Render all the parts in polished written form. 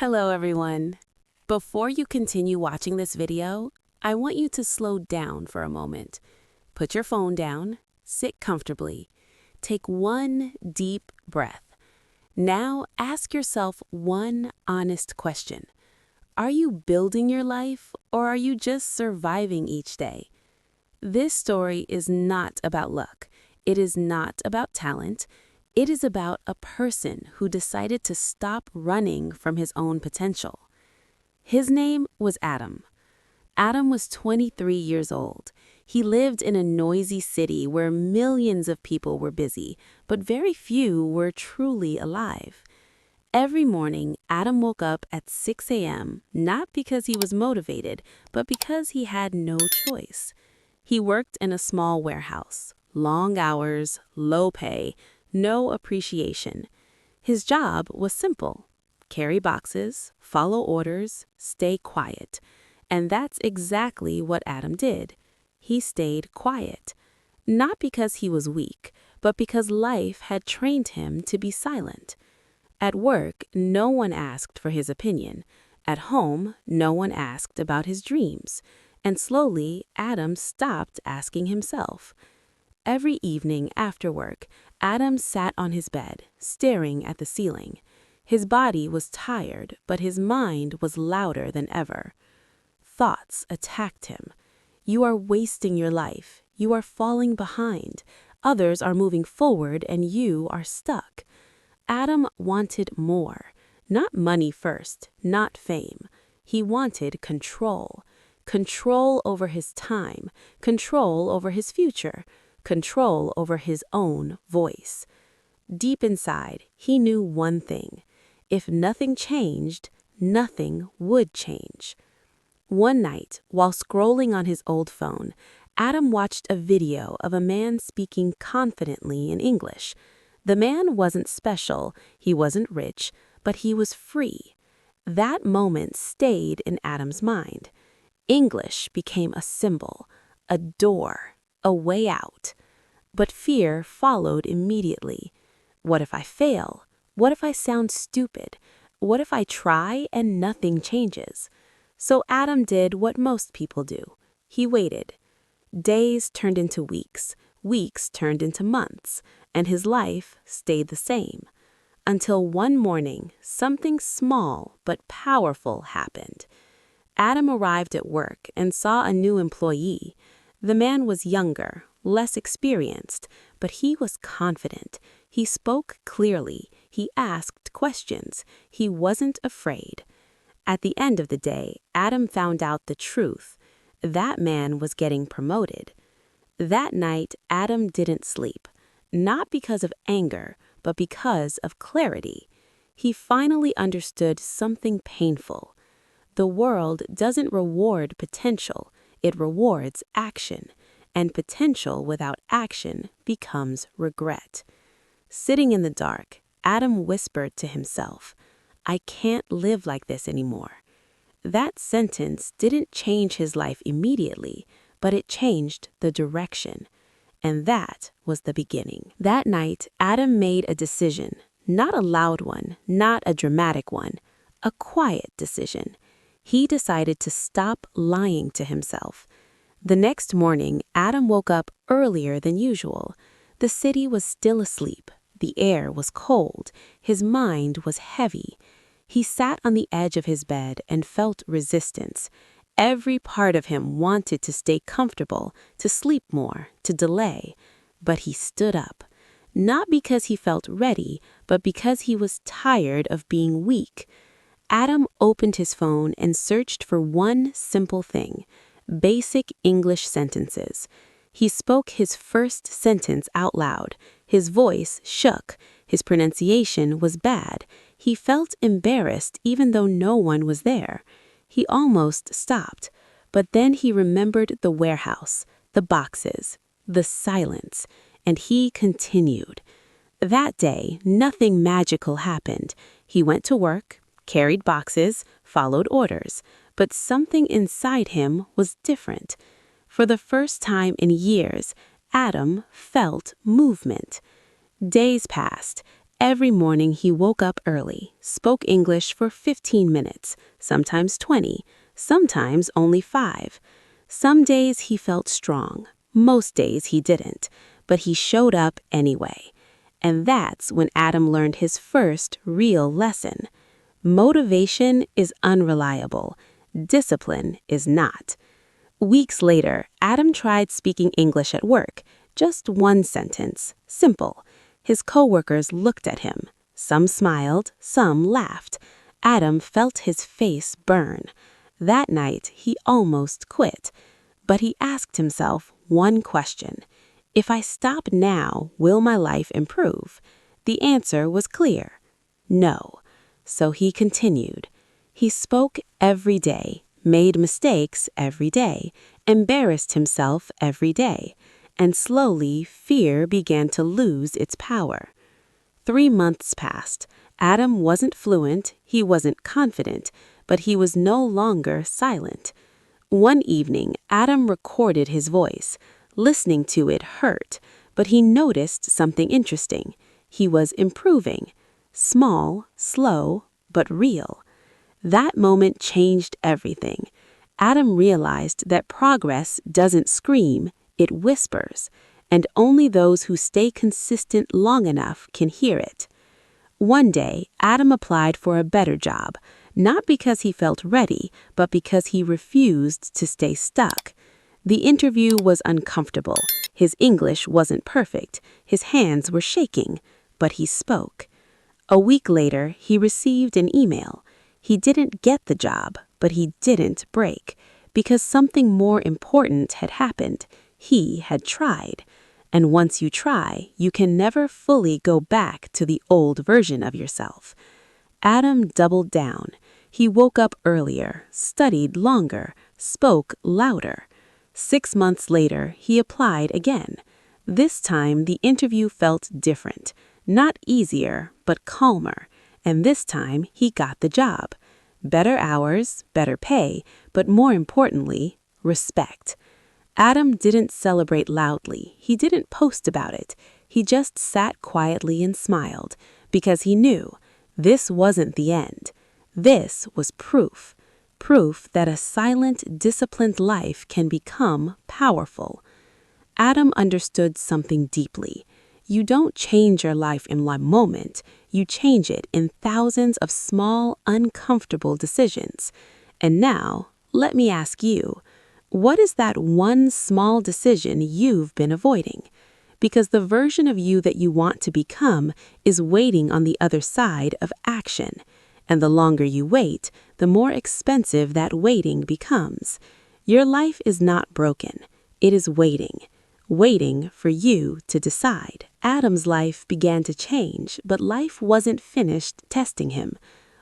Hello everyone. Before you continue watching this video, I want you to slow down for a moment. Put your phone down, sit comfortably, take one deep breath. Now ask yourself one honest question. Are you building your life or are you just surviving each day? This story is not about luck. It is not about talent. It is about a person who decided to stop running from his own potential. His name was Adam. Adam was 23 years old. He lived in a noisy city where millions of people were busy, but very few were truly alive. Every morning, Adam woke up at 6 a.m., not because he was motivated, but because he had no choice. He worked in a small warehouse. Long hours, low pay, no appreciation. His job was simple: carry boxes, follow orders, stay quiet. And that's exactly what Adam did. He stayed quiet. Not because he was weak, but because life had trained him to be silent. At work, no one asked for his opinion. At home, no one asked about his dreams. And slowly, Adam stopped asking himself. Every evening after work, Adam sat on his bed, staring at the ceiling. His body was tired, but his mind was louder than ever. Thoughts attacked him. You are wasting your life. You are falling behind. Others are moving forward and you are stuck. Adam wanted more. Not money first, not fame. He wanted control. Control over his time, control over his future, control over his own voice. Deep inside, he knew one thing: if nothing changed, nothing would change. One night, while scrolling on his old phone, Adam watched a video of a man speaking confidently in English. The man wasn't special, he wasn't rich, but he was free. That moment stayed in Adam's mind. English became a symbol, a door, a way out. But fear followed immediately. What if I fail? What if I sound stupid? What if I try and nothing changes? So Adam did what most people do. He waited. Days turned into weeks, weeks turned into months, and his life stayed the same. Until one morning, something small but powerful happened. Adam arrived at work and saw a new employee. The man was younger, less experienced, but he was confident. He spoke clearly. He asked questions. He wasn't afraid. At the end of the day, Adam found out the truth. That man was getting promoted. That night, Adam didn't sleep, not because of anger, but because of clarity. He finally understood something painful. The world doesn't reward potential, it rewards action. And potential without action becomes regret. Sitting in the dark, Adam whispered to himself, "I can't live like this anymore." That sentence didn't change his life immediately, but it changed the direction. And that was the beginning. That night, Adam made a decision, not a loud one, not a dramatic one, a quiet decision. He decided to stop lying to himself. The next morning, Adam woke up earlier than usual. The city was still asleep. The air was cold. His mind was heavy. He sat on the edge of his bed and felt resistance. Every part of him wanted to stay comfortable, to sleep more, to delay. But he stood up. Not because he felt ready, but because he was tired of being weak. Adam opened his phone and searched for one simple thing: basic English sentences. He spoke his first sentence out loud. His voice shook. His pronunciation was bad. He felt embarrassed even though no one was there. He almost stopped. But then he remembered the warehouse, the boxes, the silence, and he continued. That day, nothing magical happened. He went to work, carried boxes, followed orders. But something inside him was different. For the first time in years, Adam felt movement. Days passed. Every morning he woke up early, spoke English for 15 minutes, sometimes 20, sometimes only 5. Some days he felt strong, most days he didn't, but he showed up anyway. And that's when Adam learned his first real lesson. Motivation is unreliable. Discipline is not. Weeks later, Adam tried speaking English at work. Just one sentence, simple. His coworkers looked at him. Some smiled, some laughed. Adam felt his face burn. That night, he almost quit. But he asked himself one question. If I stop now, will my life improve? The answer was clear. No. So he continued. He spoke every day, made mistakes every day, embarrassed himself every day, and slowly fear began to lose its power. 3 months passed. Adam wasn't fluent, he wasn't confident, but he was no longer silent. One evening, Adam recorded his voice. Listening to it hurt, but he noticed something interesting. He was improving. Small, slow, but real. That moment changed everything. Adam realized that progress doesn't scream, it whispers, and only those who stay consistent long enough can hear it. One day, Adam applied for a better job, not because he felt ready, but because he refused to stay stuck. The interview was uncomfortable. His English wasn't perfect. His hands were shaking, but he spoke. A week later, he received an email. He didn't get the job, but he didn't break, because something more important had happened. He had tried. And once you try, you can never fully go back to the old version of yourself. Adam doubled down. He woke up earlier, studied longer, spoke louder. 6 months later, he applied again. This time, the interview felt different. Not easier, but calmer. And this time, he got the job. Better hours, better pay, but more importantly, respect. Adam didn't celebrate loudly. He didn't post about it. He just sat quietly and smiled, because he knew this wasn't the end. This was proof. Proof that a silent, disciplined life can become powerful. Adam understood something deeply. You don't change your life in one moment. You change it in thousands of small, uncomfortable decisions. And now, let me ask you, what is that one small decision you've been avoiding? Because the version of you that you want to become is waiting on the other side of action. And the longer you wait, the more expensive that waiting becomes. Your life is not broken. It is waiting for you to decide. Adam's life began to change, but life wasn't finished testing him.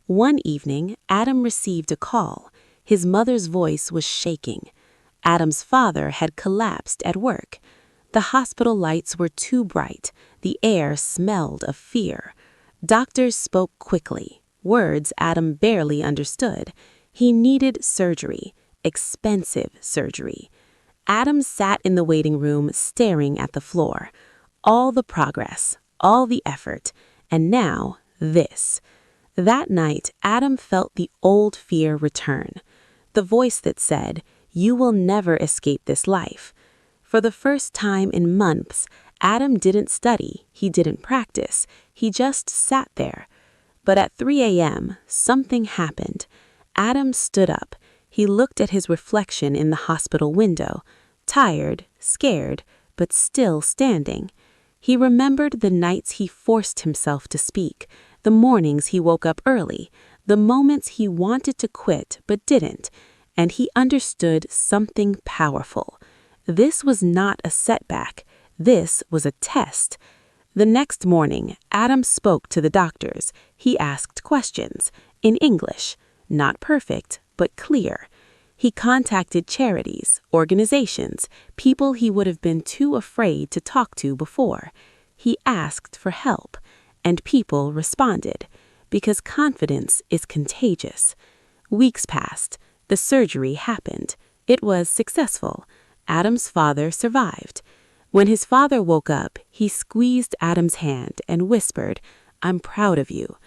One evening, Adam received a call. His mother's voice was shaking. Adam's father had collapsed at work. The hospital lights were too bright. The air smelled of fear. Doctors spoke quickly. Words Adam barely understood. He needed surgery, expensive surgery. Adam sat in the waiting room staring at the floor. All the progress, all the effort, and now this. That night, Adam felt the old fear return. The voice that said, "You will never escape this life." For the first time in months, Adam didn't study, he didn't practice, he just sat there. But at 3 a.m., something happened. Adam stood up. He looked at his reflection in the hospital window, tired, scared, but still standing. He remembered the nights he forced himself to speak, the mornings he woke up early, the moments he wanted to quit but didn't, and he understood something powerful. This was not a setback. This was a test. The next morning, Adam spoke to the doctors. He asked questions in English, not perfect, but clear. He contacted charities, organizations, people he would have been too afraid to talk to before. He asked for help, and people responded, because confidence is contagious. Weeks passed. The surgery happened. It was successful. Adam's father survived. When his father woke up, he squeezed Adam's hand and whispered, I'm proud of you."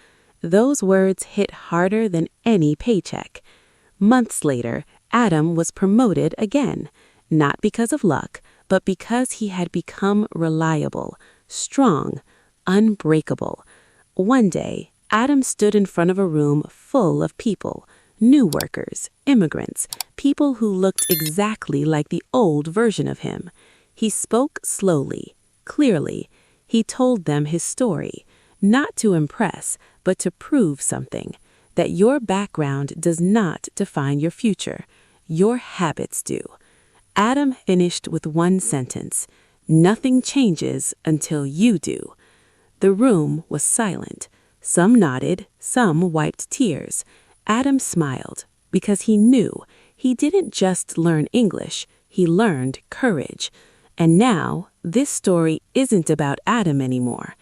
Those words hit harder than any paycheck. Months later, Adam was promoted again, not because of luck, but because he had become reliable, strong, unbreakable. One day, Adam stood in front of a room full of people, new workers, immigrants, people who looked exactly like the old version of him. He spoke slowly, clearly. He told them his story, not to impress, but to prove something, that your background does not define your future. Your habits do. Adam finished with one sentence: "Nothing changes until you do." The room was silent. Some nodded, some wiped tears. Adam smiled because he knew he didn't just learn English, he learned courage. And now, this story isn't about Adam anymore.